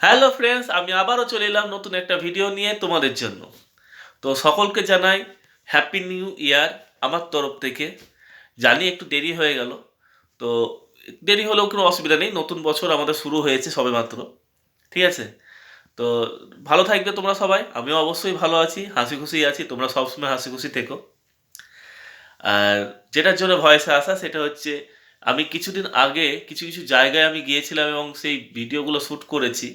Hello friends, আমি আবারও চলে এলাম নতুন একটা ভিডিও নিয়ে তোমাদের জন্য। তো সকলকে জানাই হ্যাপি নিউ ইয়ার আমার তরফ থেকে। জানি একটু দেরি হয়ে গেল, তো দেরি হলেও কোনো অসুবিধা নেই, নতুন বছর আমাদের শুরু হয়েছে সবেমাত্র। ঠিক আছে? তো ভালো থাকবে তোমরা সবাই, আমিও অবশ্যই ভালো আছি, হাসি খুশি আছি, তোমরা সবসময় হাসি খুশি থেকো। আর যেটার জন্য ভয়েসে আসা সেটা হচ্ছে, আমি কিছুদিন আগে কিছু কিছু জায়গায় আমি গিয়েছিলাম এবং সেই ভিডিওগুলো শ্যুট করেছি,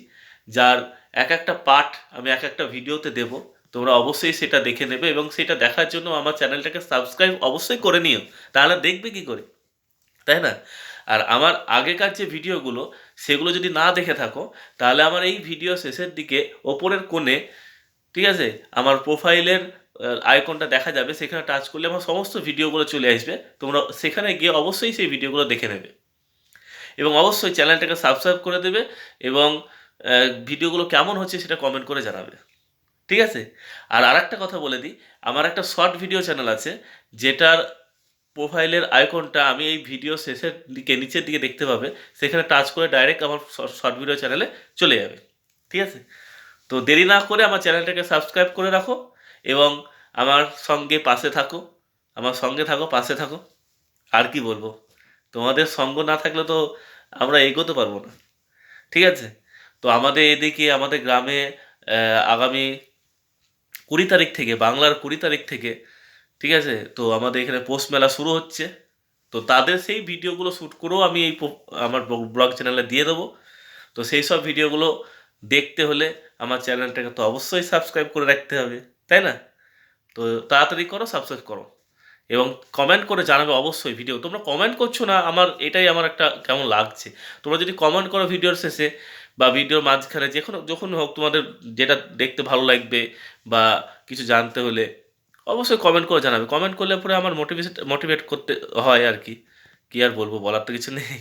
যার এক একটা পার্ট আমি এক একটা ভিডিওতে দেব। তোমরা অবশ্যই সেটা দেখে নেবে এবং সেটা দেখার জন্য আমার চ্যানেলটাকে সাবস্ক্রাইব অবশ্যই করে নিও, তাহলে দেখবে কি করে, তাই না? আর আমার আগেকার যে ভিডিওগুলো, সেগুলো যদি না দেখে থাকো, তাহলে আমার এই ভিডিও শেষের দিকে ওপরের কোণে, ঠিক আছে, আমার প্রোফাইলের আইকনটা দেখা যাবে, সেখানে টাচ করলে আমার সমস্ত ভিডিওগুলো চলে আসবে। তোমরা সেখানে গিয়ে অবশ্যই সেই ভিডিওগুলো দেখে নেবে এবং অবশ্যই চ্যানেলটাকে সাবস্ক্রাইব করে দেবে এবং ভিডিওগুলো কেমন হচ্ছে সেটা কমেন্ট করে জানাবে। ঠিক আছে? আর আরেকটা কথা বলে দিই, আমার একটা শর্ট ভিডিও চ্যানেল আছে, যেটার প্রোফাইলের আইকনটা আমি এই ভিডিও শেষের দিকে নিচের দিকে দেখতে পাবে। সেখানে টাচ করে ডাইরেক্ট আমার শর্ট ভিডিও চ্যানেলে চলে যাবে। ঠিক আছে? তো দেরি না করে আমার চ্যানেলটাকে সাবস্ক্রাইব করে রাখো এবং আমার সঙ্গে পাশে থাকো, আমার সঙ্গে থাকো, পাশে থাকো। আর কি বলবো? তোমাদের সঙ্গ না থাকলে তো আমরা এগোতে পারবো না। ঠিক আছে? তো আমাদের এদিকে আমাদের গ্রামে আগামী 20 তারিখ থেকে, বাংলার 20 তারিখ থেকে, ঠিক আছে? তো আমাদের এখানে পৌষ মেলা শুরু হচ্ছে। তো তাদের সেই ভিডিওগুলো শ্যুট করেও আমি আমার ব্লগ চ্যানেলে দিয়ে দেবো। তো সেই সব ভিডিওগুলো দেখতে হলে আমার চ্যানেলটাকে তো অবশ্যই সাবস্ক্রাইব করে রাখতে হবে, তাই না? তো তাড়াতাড়ি করো, সাবস্ক্রাইব করো এবং কমেন্ট করে জানাবে অবশ্যই। ভিডিও তোমরা কমেন্ট করছো না, আমার এটাই আমার একটা কেমন লাগছে। তোমরা যদি কমেন্ট করো ভিডিওর শেষে বা ভিডিওর মাঝখানে, যেকোনো যখন হোক, তোমাদের যেটা দেখতে ভালো লাগবে বা কিছু জানতে হলে অবশ্যই কমেন্ট করে জানাবে। কমেন্ট করলে পরে আমার মোটিভেট করতে হয় আর কি। কি আর বলবো, বলার তো কিছু নেই।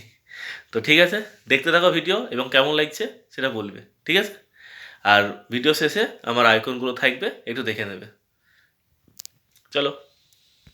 তো ঠিক আছে, দেখতে থাকো ভিডিও এবং কেমন লাগছে সেটা বলবে। ঠিক আছে? আর ভিডিও শেষে আমার আইকনগুলো থাকবে, একটু দেখে নেবে। চলো।